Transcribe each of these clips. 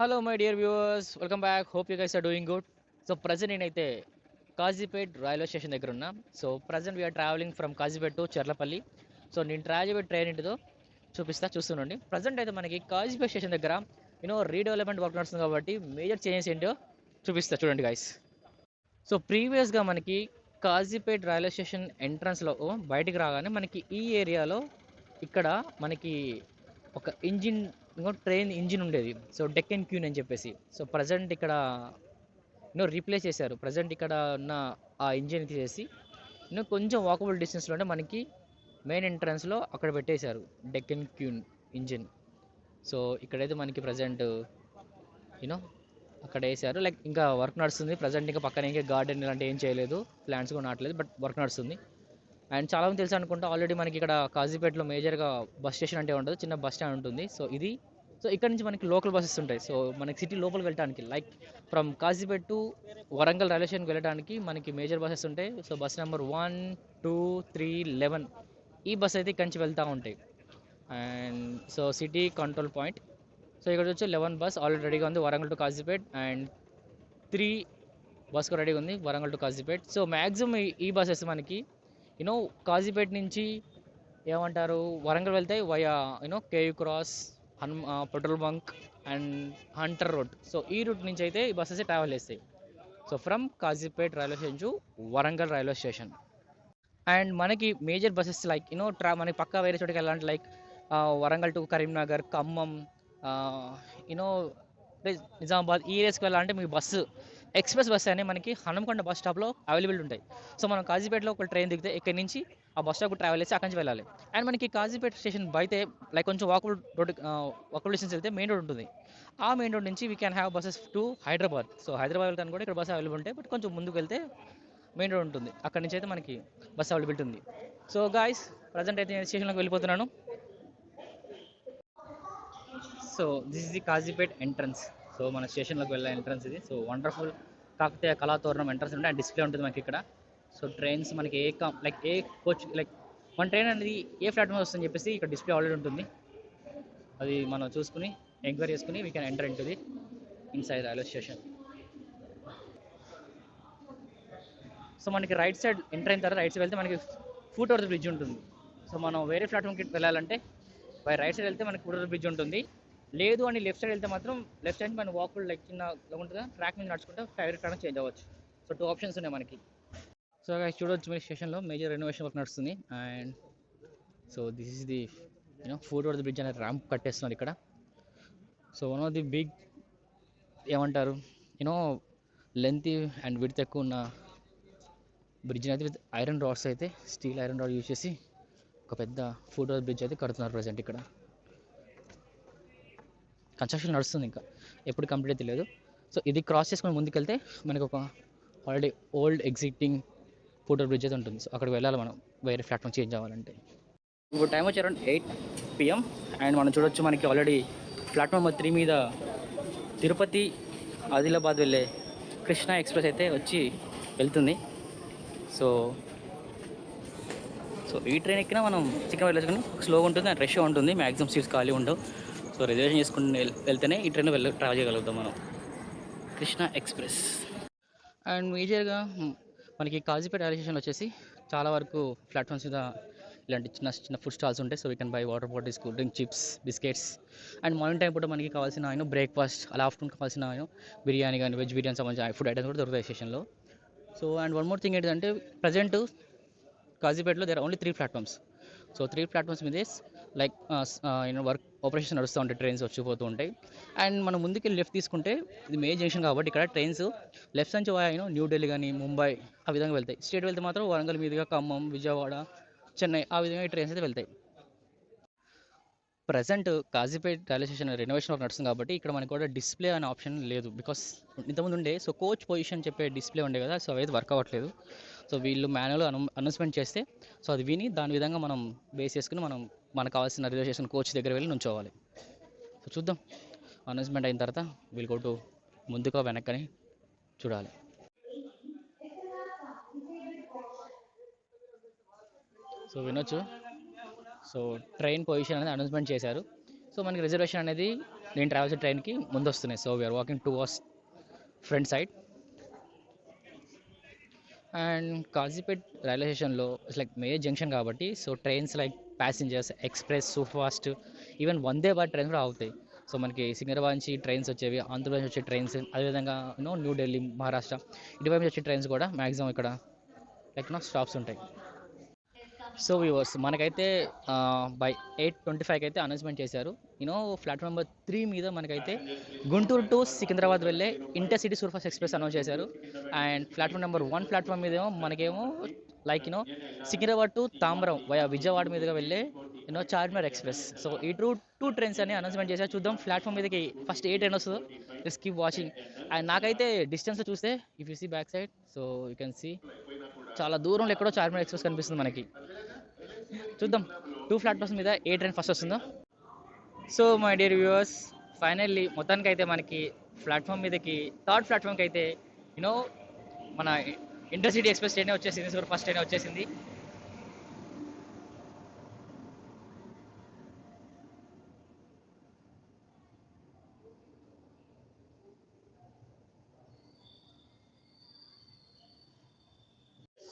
Hello my dear viewers, welcome back. Hope you guys are doing good. So present నేనైతే Kazipet railway station దగ్గర ఉన్నా. So present we are travelling from Kazipet to Cherlapalli. So నేను travel train ఏంటిదో చూస్తుండండి. Present అయితే మనకి Kazipet station దగ్గర రీడెవలప్మెంట్ వర్క్ నడుస్తుంది కాబట్టి మేజర్ చేంజెస్ ఏంటో చూపిస్తా చూడండి గైస్. సో ప్రీవియస్గా మనకి కాజీపేట్ రైల్వే స్టేషన్ ఎంట్రన్స్లో బయటికి రాగానే మనకి ఈ ఏరియాలో ఇక్కడ మనకి ఒక ఇంజిన్ ట్రైన్ ఇంజిన్ ఉండేది. సో డెక్కన్ క్యూన్ అని చెప్పేసి. సో ప్రజెంట్ ఇక్కడ రీప్లేస్ చేశారు. ప్రజెంట్ ఇక్కడ ఉన్న ఆ ఇంజిన్ తీసేసి కొంచెం వాకబుల్ డిస్టెన్స్లోనే మనకి మెయిన్ ఎంట్రన్స్లో అక్కడ పెట్టేశారు డెక్కన్ క్యూన్ ఇంజిన్. సో ఇక్కడైతే మనకి ప్రజెంట్ యూనో అక్కడ వేసారు. లైక్ ఇంకా వర్క్ నడుస్తుంది ప్రజెంట్. ఇంకా పక్కన ఇంకా గార్డెన్ ఇలాంటి ఏం చేయలేదు, ప్లాంట్స్ కూడా నాటలేదు, బట్ వర్క్ నడుస్తుంది. అండ్ చాలామంది తెలుసు అనుకుంటా ఆల్రెడీ మనకి ఇక్కడ కాజీపేటలో మేజర్గా బస్ స్టేషన్ అంటే ఉండదు, చిన్న బస్ స్టాండ్ ఉంటుంది. సో ఇక్కడ నుంచి మనకి లోకల్ బస్సెస్ ఉంటాయి. సో మనకి సిటీ లోపలికి వెళ్ళడానికి like from Kazipet to Warangal railway స్టేషన్కి వెళ్ళడానికి మనకి మేజర్ బస్సెస్ ఉంటాయి. సో బస్ నెంబర్ 1, 2, 3, 11 ఈ బస్ అయితే ఇక్కడి నుంచి వెళ్తూ ఉంటాయి. And so city control point. So ఇక్కడ వచ్చి 11 బస్ ఆల్రెడీ రెడీగా ఉంది Warangal to Kazipet, and 3 bus కూడా రెడీగా ఉంది Warangal to Kazipet. So maximum ఈ బస్సెస్ మనకి కాజీపేట్ నుంచి ఏమంటారు వరంగల్ వెళ్తాయి via KU cross, petrol bunk and Hunter road. So ఈ రూట్ నుంచి అయితే ఈ బస్సెస్ ట్రావెల్ చేస్తాయి. So from Kazipet railway station to Warangal railway station. And మనకి మేజర్ బస్సెస్ లైక్ మనకి పక్కా వేరే చోటుకి వెళ్ళాలంటే like Warangal to Karimnagar, Khammam, you know Nizamabad ఈ ఏరియాస్కి వెళ్ళాలంటే మీకు బస్సు ఎక్స్ప్రెస్ బస్ అని మనకి హనుమకొండ బస్ స్టాప్లో అవైలబుల్ ఉంటాయి. సో మనం కాజీపేటలో ఒక ట్రైన్ దిగితే ఇక్కడి నుంచి ఆ బస్ స్టాప్కి ట్రావెల్ చేసి అక్కడి నుంచి వెళ్ళాలి. అండ్ మనకి కాజీపేట స్టేషన్ బయటే లైక్ కొంచెం వాకబుల్ డిస్టెన్స్ వెళ్తే మెయిన్ రోడ్ ఉంటుంది. ఆ మెయిన్ రోడ్ నుంచి we can have buses to Hyderabad. So Hyderabad వెళ్తాను కూడా ఇక్కడ బస్ అవైలబుల్ ఉంటాయి, బట్ కొంచెం ముందుకు వెళ్తే మెయిన్ రోడ్ ఉంటుంది, అక్కడి నుంచి అయితే మనకి బస్ అవైలబిలిటీ ఉంది. సో గాయస్ ప్రజెంట్ అయితే నేను స్టేషన్లోకి వెళ్ళిపోతున్నాను. So this is the Kazipet entrance. So మన స్టేషన్లోకి వెళ్ళే ఎంట్రన్స్ ఇది. So wonderful Kakatiya Kalathoranam entrance ఉంటే డిస్ప్లే ఉంటుంది మనకి ఇక్కడ. సో ట్రైన్స్ మనకి ఏ కోచ్ లైక్ మన ట్రైన్ అనేది ఏ ప్లాట్ఫామ్ వస్తుందని చెప్పేసి ఇక్కడ డిస్ప్లే ఆల్రెడీ ఉంటుంది. అది మనం చూసుకుని ఎంక్వైరీ చేసుకుని we can enter in to the inside railway station. So మనకి రైట్ సైడ్ ఎంటర్ అయిన తర్వాత రైట్ సైడ్ వెళ్తే మనకి ఫుట్ ఓవర్ ది బ్రిడ్జ్ ఉంటుంది. సో మనం వేరే ప్లాట్ఫామ్కి వెళ్ళాలంటే బై రైట్ సైడ్ వెళ్తే మనకి ఫుట్ ఓవర్ ది బ్రిడ్జ్ ఉంటుంది. లేదు అని లెఫ్ట్ సైడ్ వెళ్తే మాత్రం లెఫ్ట్ సైడ్ మనం వాకుల్ లైక్ చిన్న ఉంటుందా ట్రాక్ మీద నడుచుకుంటే టైర్ కాడ చేంజ్ అవ్వచ్చు. సో 2 ఆప్షన్స్ ఉన్నాయి మనకి. సో చూడవచ్చు మీ స్టేషన్లో మేజర్ రెనోవేషన్ వర్క్ నడుస్తుంది. And so this is the foot over the bridge అనే ర్యాంప్ కట్టేస్తున్నారు ఇక్కడ. So one of the big ఏమంటారు లెంత్ అండ్ విడ్త్ ఎక్కువ ఉన్న బ్రిడ్జ్ అయితే విత్ ఐరన్ రాడ్స్ అయితే స్టీల్ ఐరన్ రాడ్ యూజ్ చేసి ఒక పెద్ద ఫుట్ ఓవర్ బ్రిడ్జ్ అయితే కడుతున్నారు ప్రజెంట్ ఇక్కడ. కన్స్ట్రక్షన్ నడుస్తుంది, ఇంకా ఎప్పుడు కంప్లీట్ అయితే లేదు. సో ఇది క్రాస్ చేసుకొని ముందుకెళ్తే మనకు ఒక already old existing foot over bridge అయితే ఉంటుంది. సో అక్కడికి వెళ్ళాలి మనం వేరే ప్లాట్ఫామ్ చేంజ్ అవ్వాలంటే. ఇప్పుడు టైం వచ్చి అరౌండ్ 8 PM అండ్ మనం చూడొచ్చు మనకి ఆల్రెడీ ప్లాట్ఫామ్ 3 మీద తిరుపతి ఆదిలాబాద్ వెళ్ళే కృష్ణా ఎక్స్ప్రెస్ అయితే వచ్చి వెళ్తుంది. సో ఈ ట్రైన్ ఎక్కినా మనం చికెన్ వెళ్ళేసుకొని స్లోగా ఉంటుంది అండ్ రష్గా ఉంటుంది, మ్యాక్సిమం సీట్స్ ఖాళీ ఉండవు. సో రిజర్వేషన్ చేసుకుని వెళ్తేనే ఈ ట్రైన్ ట్రావెల్ చేయగలుగుతాం మనం, కృష్ణా ఎక్స్ప్రెస్. అండ్ మేజర్గా మనకి కాజీపేట రైల్వే స్టేషన్ వచ్చేసి చాలా వరకు ప్లాట్ఫామ్స్ మీద ఇలాంటి చిన్న చిన్న ఫుడ్ స్టాల్స్ ఉంటాయి. So we can buy water bottles, cool drink, chips, biscuits. And morning time పూట మనకి కావాల్సిన బ్రేక్ఫాస్ట్, అలా ఆఫ్టర్నూన్ కావాల్సిన బిర్యానీ కానీ వెజ్ బిర్యానీ సంబంధించిన ఫుడ్ ఐటమ్స్ కూడా దొరుకుతాయి స్టేషన్లో. So and one more thing ఏంటంటే ప్రజెంట్ కాజీపేటలో there are only 3 platforms. So 3 platforms మీద లైక్ వర్క్ ఆపరేషన్ నడుస్తూ ఉంటాయి, ట్రైన్స్ వచ్చిపోతూ ఉంటాయి. అండ్ మనం ముందుకెళ్ళి లెఫ్ట్ తీసుకుంటే ఇది మెయిన్ జంక్షన్ కాబట్టి ఇక్కడ ట్రైన్స్ లెఫ్ట్ నుంచి న్యూ ఢిల్లీ కానీ ముంబై ఆ విధంగా వెళ్తాయి. స్ట్రేట్ వెళ్తే మాత్రం వరంగల్ మీదుగా ఖమ్మం, విజయవాడ, చెన్నై ఆ విధంగా ఈ ట్రైన్స్ అయితే వెళ్తాయి. Present Kazipet railway station renovation work నడుస్తుంది కాబట్టి ఇక్కడ మనకి కూడా డిస్ప్లే అనే ఆప్షన్ లేదు. బికాస్ ఇంతకుముందు ఉండే సో కోచ్ పొజిషన్ చెప్పే డిస్ప్లే ఉండే కదా, సో అవి వర్క్ అవ్వట్లేదు. సో వీళ్ళు మాన్యువల్ అనౌన్స్మెంట్ చేస్తే సో అది విని దాని విధంగా మనం బేస్ చేసుకుని మనకు కావాల్సిన రిజర్వేషన్ కోచ్ దగ్గర వెళ్ళి నుంచోవాలి. సో చూద్దాం అనౌన్స్మెంట్ అయిన తర్వాత వీళ్ళు కొట్టు ముందుగా వెనక్కని చూడాలి. సో వినొచ్చు. సో ట్రైన్ పొజిషన్ అనేది అనౌన్స్మెంట్ చేశారు. సో మనకి రిజర్వేషన్ అనేది నేను ట్రావెల్ చేసే ట్రైన్కి ముందు వస్తున్నాయి. So we're walking towards front side. And Kazipet railway స్టేషన్లో ఇట్స్ లైక్ మేజర్ జంక్షన్ కాబట్టి so trains like passengers express super fast even Vande Bharat trains కూడా అవుతాయి. సో మనకి సికింద్రాబాద్ నుంచి ట్రైన్స్ వచ్చేవి, ఆంధ్రప్రదేశ్ వచ్చే ట్రైన్స్, అదేవిధంగా న్యూ ఢిల్లీ మహారాష్ట్ర ఇటువైపు నుంచి వచ్చే ట్రైన్స్ కూడా మ్యాక్సిమం ఇక్కడ లైక్ స్టాప్స్ ఉంటాయి. సో వ్యూవర్స్ మనకైతే బై 8:25కి అయితే అనౌన్స్మెంట్ చేశారు. ప్లాట్ఫామ్ నెంబర్ 3 మీద మనకైతే గుంటూరు టు సికింద్రాబాద్ వెళ్ళే ఇంటర్సిటీ సూపర్ఫాస్ట్ ఎక్స్ప్రెస్ అనౌన్స్ చేశారు. అండ్ ప్లాట్ఫామ్ నెంబర్ 1 ప్లాట్ఫామ్ మీద మనకేమో like Secunderabad to Tambaram via Vijayawada మీదుగా వెళ్ళే చార్మినార్ ఎక్స్ప్రెస్. సో ఈ టూ ట్రైన్స్ అని అనౌన్స్మెంట్ చేశారు. చూద్దాం ప్లాట్ఫామ్ మీదకి ఫస్ట్ ఏ ట్రైన్ వస్తుందో. Let's keep watching. అండ్ నాకైతే డిస్టెన్స్ చూస్తే if you see back side, so you can see చాలా దూరంలో ఎక్కడో చార్మినార్ ఎక్స్ప్రెస్ కనిపిస్తుంది మనకి. చూద్దాం 2 ప్లాట్ఫామ్స్ మీద ఏ ట్రైన్ ఫస్ట్ వస్తుందో. So my dear viewers, finally మొత్తానికి అయితే మనకి ప్లాట్ఫామ్ మీదకి థర్డ్ ప్లాట్ఫామ్కి అయితే మన ఇంటర్సిటీ ఎక్స్ప్రెస్ ట్రైన్ వచ్చేసింది, సూపర్ ఫాస్ట్ ట్రైన్ వచ్చేసింది.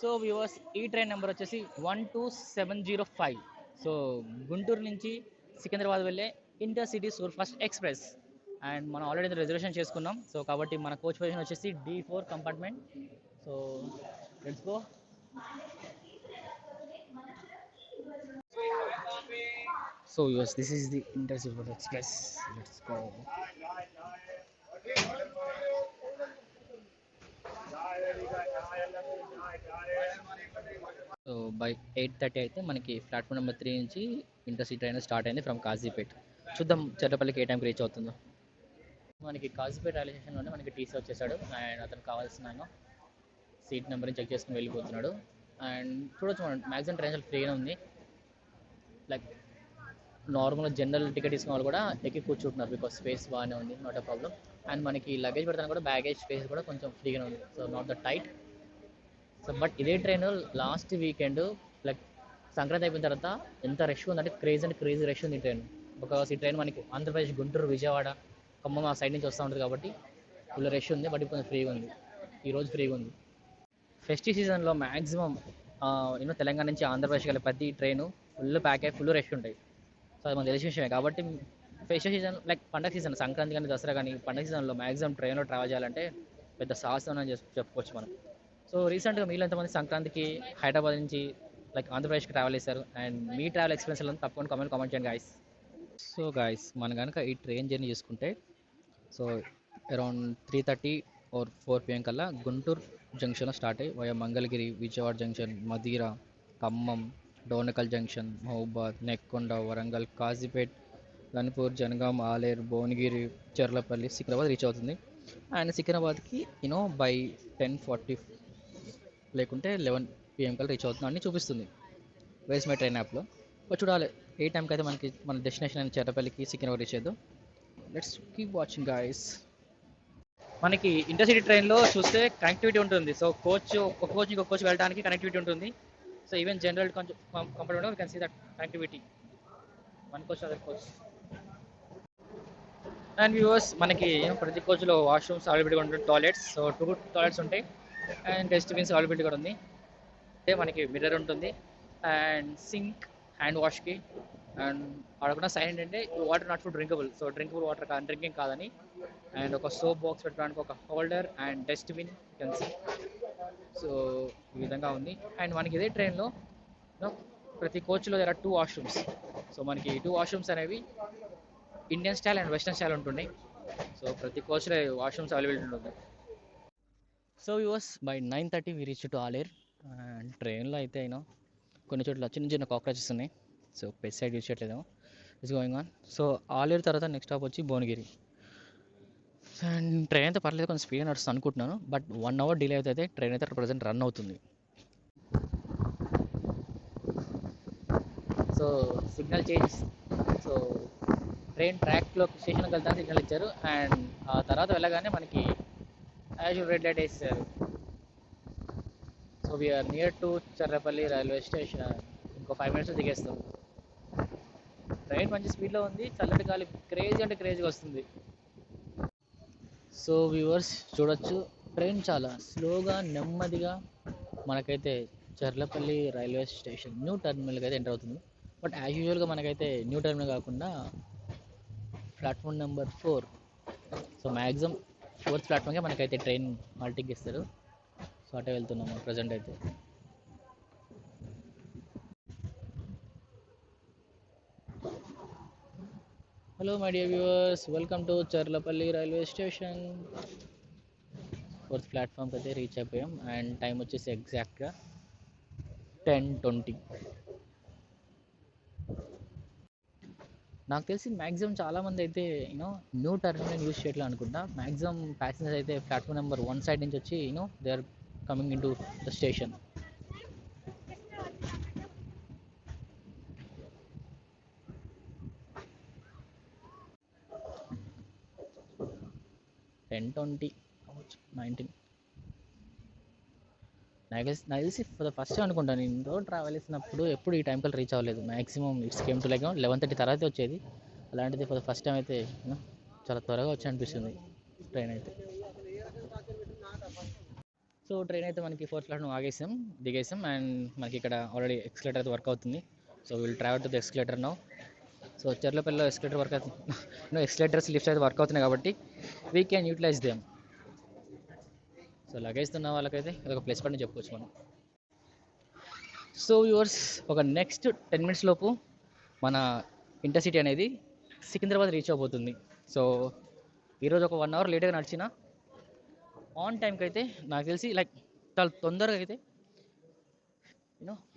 సో వ్యూవర్స్ ఈ ట్రైన్ నెంబర్ వచ్చేసి 12705. సో గుంటూరు నుంచి సికింద్రాబాద్ వెళ్ళే intercity super fast express. And మనం ఆల్రెడీ రిజర్వేషన్ చేసుకున్నాం. సో కాబట్టి మన కోచ్ పొజిషన్ వచ్చేసి D4 compartment. So let's go. So viewers this is the intercity super express. Let's go. So by 8:30 అయితే మనకి ప్లాట్ఫామ్ నెంబర్ 3 నుంచి ఇంటర్సిటీ ట్రైన్ స్టార్ట్ అయింది from Kazipet. చూద్దాం చెర్లపల్లికి ఏ టైంకి రీచ్ అవుతుందో. మనకి కాజీపేట్ రైల్వే స్టేషన్లోనే మనకి టీసీ వచ్చేసాడు. అండ్ అతను కావాల్సిన సీట్ నెంబర్ని చెక్ చేసుకుని వెళ్ళిపోతున్నాడు. అండ్ చూడొచ్చు మనం మ్యాక్సిమం ట్రైన్స్ ఫ్రీగా ఉంది. లైక్ నార్మల్గా జనరల్ టికెట్ తీసుకున్న వాళ్ళు కూడా ఎక్కి కూర్చుంటున్నారు బికాస్ స్పేస్ బాగానే ఉంది, నాట్ ఎ ప్రాబ్లం. అండ్ మనకి లగేజ్ పెడతాను కూడా బ్యాగేజ్ స్పేస్ కూడా కొంచెం ఫ్రీగానే ఉంది. So not the tight. So but ఇదే train last weekend like Sankranti అయిపోయిన తర్వాత ఎంత రష్ ఉందంటే క్రేజీ రష్ ఉంది ఈ ట్రైన్. బికాస్ ఈ ట్రైన్ మనకి ఆంధ్రప్రదేశ్ గుంటూరు విజయవాడ ఖమ్మం ఆ సైడ్ నుంచి వస్తూ ఉంటుంది కాబట్టి ఫుల్ రష్ ఉంది. బట్ ఇప్పుడు ఫ్రీగా ఉంది, ఈరోజు ఫ్రీగా ఉంది. ఫెస్టివ్ సీజన్లో మ్యాక్సిమం తెలంగాణ నుంచి ఆంధ్రప్రదేశ్కి వెళ్ళే ప్రతి ట్రైను ఫుల్ ప్యాక్ అయ్యి ఫుల్ రష్ ఉంటాయి. సో అది మనకు తెలిసిన విషయమే. కాబట్టి ఫెస్టివ్ సీజన్ లైక్ పండగ సీజన్, సంక్రాంతి కానీ దసరా కానీ పండగ సీజన్లో మ్యాక్సిమం ట్రైన్లో ట్రావెల్ చేయాలంటే పెద్ద సాహసం అని చెప్పుకోవచ్చు మనం. సో రీసెంట్గా మీలో ఎంతమంది సంక్రాంతికి హైదరాబాద్ నుంచి లైక్ ఆంధ్రప్రదేశ్కి ట్రావెల్ చేశారు అండ్ మీ ట్రావెల్ ఎక్స్పీరియన్స్ తప్పకుండా కామెంట్ చేయండి గాయస్. సో గాయస్ మనం కనుక ఈ ట్రైన్ జర్నీ చూసుకుంటే సో అరౌండ్ 3:30 or 4 PM కల్లా గుంటూరు జంక్షన్లో స్టార్ట్ అయ్యి via Mangalagiri, Vijayawada junction, Madhira, Khammam, Dornakal junction, Mahabubabad, Nekkonda, Warangal, Kazipet, Ghanpur, Jangaon, Aler, Bhuvanagiri, Cherlapalli, Secunderabad reach అవుతుంది. అండ్ సికింద్రాబాద్కి బై 10:40 లేకుంటే 11 PM కల్లా రీచ్ అవుతుంది అని చూపిస్తుంది వేస్ మై ట్రైన్ యాప్లో. చూడాలి ఏ టైంకి అయితే మనకి మన డెస్టినేషన్ అని చెర్లపల్లికి సికింద్రాబాద్ రీచ్ అవుతుంది. Let's keep watching guys. మనకి ఇంటర్సిటీ ట్రైన్లో చూస్తే కనెక్టివిటీ ఉంటుంది. సో ఒక కోచ్ ఇంకొక కోచ్ వెళ్ళడానికి కనెక్టివిటీ ఉంటుంది. సో ఈవెన్ జనరల్ కొంచెం comfortable can see that connectivity one coach other coach. And viewers మనకి ప్రతి కోచ్లో వాష్రూమ్స్ అవైలబిలిటీ ఉంటుంది, టాయిలెట్స్. సో 2 టాయిలెట్స్ ఉంటాయి అండ్ డస్ట్బిన్స్ అవైలబిలిటీ కూడా ఉంది. అంటే మనకి మిర్రర్ ఉంటుంది అండ్ సింక్ హ్యాండ్ వాష్కి. అండ్ అక్కడ సైన్ ఏంటంటే water not food drinkable. So drinkable water కాదు, డ్రింకింగ్ కాదని. అండ్ ఒక సోప్ బాక్స్ పెట్టడానికి ఒక holder and dustbin can see. So ఈ విధంగా ఉంది. అండ్ మనకి ఇదే ట్రైన్లో ప్రతి కోచ్లో దగ్గర 2 వాష్రూమ్స్. సో మనకి 2 వాష్రూమ్స్ అనేవి Indian style and western style ఉంటున్నాయి. సో ప్రతి కోచ్లో వాష్రూమ్స్ అవైలబిలిటీ ఉంటుంది. So viewers by 9:30 we reach to Aler. And ట్రైన్లో అయితే కొన్ని చోట్ల చిన్న కాక్రోచెస్ ఉన్నాయి. సో పెస్ట్ సైడ్ యూజ్ చేయట్లేదేమో, it's going on. So Aler తర్వాత నెక్స్ట్ స్టాప్ వచ్చి భువనగిరి. అండ్ ట్రైన్ అయితే పర్లేదు, కొంచెం స్పీడ్ నడుస్తుంది అనుకుంటున్నాను. బట్ 1 hour డిలే అయితే ట్రైన్ అయితే ప్రజెంట్ రన్ అవుతుంది. So signal change. So train ట్రాక్లో స్టేషన్కి వెళ్తాను సిగ్నల్ ఇచ్చారు. అండ్ ఆ తర్వాత వెళ్ళగానే మనకి యాజ్ రెడ్ లైట్ వేసేసారు. So we are near to Cherlapalli railway station. ఇంకో 5 minutes దిగేస్తాం. ట్రైన్ మంచి స్పీడ్లో ఉంది, చల్లటి గాలి క్రేజీ అంటే క్రేజీగా వస్తుంది. సో వ్యూవర్స్ చూడొచ్చు, ట్రైన్ చాలా స్లోగా నెమ్మదిగా మనకైతే చర్లపల్లి రైల్వే స్టేషన్ న్యూ టర్మినల్కి అయితే ఎంటర్ అవుతుంది. బట్ యాజ్ యూజువల్గా మనకైతే న్యూ టర్మినల్ కాకుండా platform number 4, so maximum 4th ప్లాట్ఫామ్కే మనకైతే ట్రైన్ హాల్టింగ్ ఇస్తారు. సో అటే వెళ్తున్నాము ప్రజెంట్ అయితే. Hello my dear viewers, welcome to Cherlapalli railway station. 4th ప్లాట్ఫామ్కి అయితే రీచ్ అయిపోయాం అండ్ టైం వచ్చేసి ఎగ్జాక్ట్గా 10:20. నాకు తెలిసి మ్యాక్సిమం చాలామంది అయితే న్యూ టర్మినల్ యూజ్ చేయట్లేదు అనుకుంటా. మ్యాక్సిమం ప్యాసింజర్స్ అయితే ప్లాట్ఫామ్ నెంబర్ 1 సైడ్ నుంచి వచ్చి they are coming in to the station. (10:20) 19. నాకు తెలిసి ఫర్ ద ఫస్ట్ టైం అనుకుంటాను నేను రోడ్ ట్రావెల్ చేసినప్పుడు ఎప్పుడు ఈ టైంకి రీచ్ అవ్వలేదు. Maximum it's came to like 11:30 తర్వాత వచ్చేది. అలాంటిది ఫర్ ద ఫస్ట్ టైం అయితే చాలా త్వరగా వచ్చి అనిపిస్తుంది ట్రైన్ అయితే. సో ట్రైన్ అయితే మనకి 4th ప్లాట్ఫామ్ ఆగేసాం, దిగేసాం అండ్ మనకి ఇక్కడ ఆల్రెడీ ఎక్స్కలేటర్ అయితే వర్క్ అవుతుంది. So will travel to the escalator now. So చర్లపల్లిలో ఎక్స్కలేటర్ వర్క్ అవుతుంది, ఎక్స్కలేటర్స్ లిఫ్ట్స్ అయితే వర్క్ అవుతున్నాయి కాబట్టి we can utilise them. So luggage ఉన్న వాళ్ళకైతే అదొక ప్లస్ పాయింట్ చెప్పుకోవచ్చు మనం. సో వ్యూవర్స్, ఒక నెక్స్ట్ 10 minutes లోపు మన ఇంటర్సిటీ అనేది సికింద్రాబాద్ రీచ్ అవబోతుంది. సో ఈరోజు ఒక 1 hour లేట్గా నడిచిన ఆన్ టైంకి అయితే నాకు తెలిసి లైక్ చాలా తొందరగా అయితే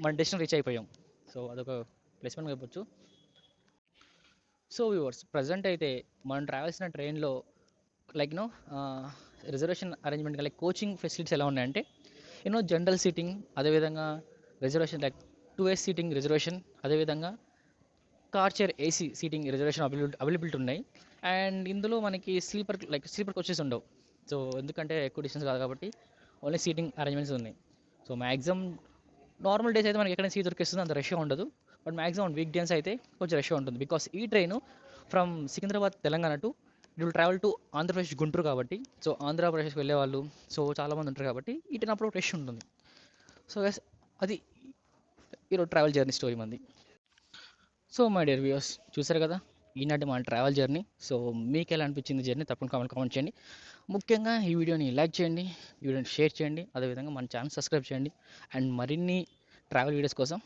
మన డెస్టినేషన్ రీచ్ అయిపోయాం. సో అదొక ప్లస్ పాయింట్ చెప్పొచ్చు. సో వ్యూవర్స్, ప్రజెంట్ అయితే మనం ట్రావెల్ చేసిన ట్రైన్లో like reservation arrangement like coaching facilities ఎలా ఉన్నాయంటే జనరల్ సీటింగ్, అదేవిధంగా రిజర్వేషన్ లైక్ 2 సీటింగ్ రిజర్వేషన్, అదేవిధంగా car chair AC seating reservation availability ఉన్నాయి. అండ్ ఇందులో మనకి స్లీపర్ కోచెస్ ఉండవు. సో ఎందుకంటే ఎక్కువ డిస్టెన్స్ కాదు కాబట్టి ఓన్లీ సీటింగ్ అరేంజ్మెంట్స్ ఉన్నాయి. సో మ్యాక్సిమం నార్మల్ డేస్ అయితే మనకి ఎక్కడ సీట్ దొరికిస్తుంది, అంత రష్గా ఉండదు. బట్ మ్యాక్సిమం వీక్ డేస్ అయితే కొంచెం రష్గా ఉంటుంది. బికాస్ ఈ train from Secunderabad Telangana to it will travel to Andhra Pradesh Guntur కాబట్టి, సో ఆంధ్రప్రదేశ్కి వెళ్ళే వాళ్ళు సో చాలామంది ఉంటారు కాబట్టి ఈ ట్రైన్ అప్పుడు రష్ ఉంటుంది. సో అది ఈరోజు ట్రావెల్ జర్నీ స్టోరీ మంది. సో మై డియర్ వ్యూవర్స్, చూసారు కదా ఈనాటి మన ట్రావెల్ జర్నీ. సో మీకు ఎలా అనిపించింది జర్నీ తప్పకుండా కామెంట్ చేయండి. ముఖ్యంగా ఈ వీడియోని లైక్ చేయండి, ఈ వీడియోని షేర్ చేయండి, అదేవిధంగా మన ఛానల్ సబ్స్క్రైబ్ చేయండి. అండ్ మరిన్ని ట్రావెల్ వీడియోస్ కోసం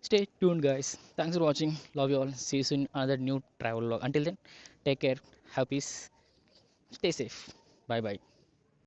stay tuned guys. Thanks for watching, love you all, see you in another new travel vlog. Until then take care, have peace, stay safe, bye by.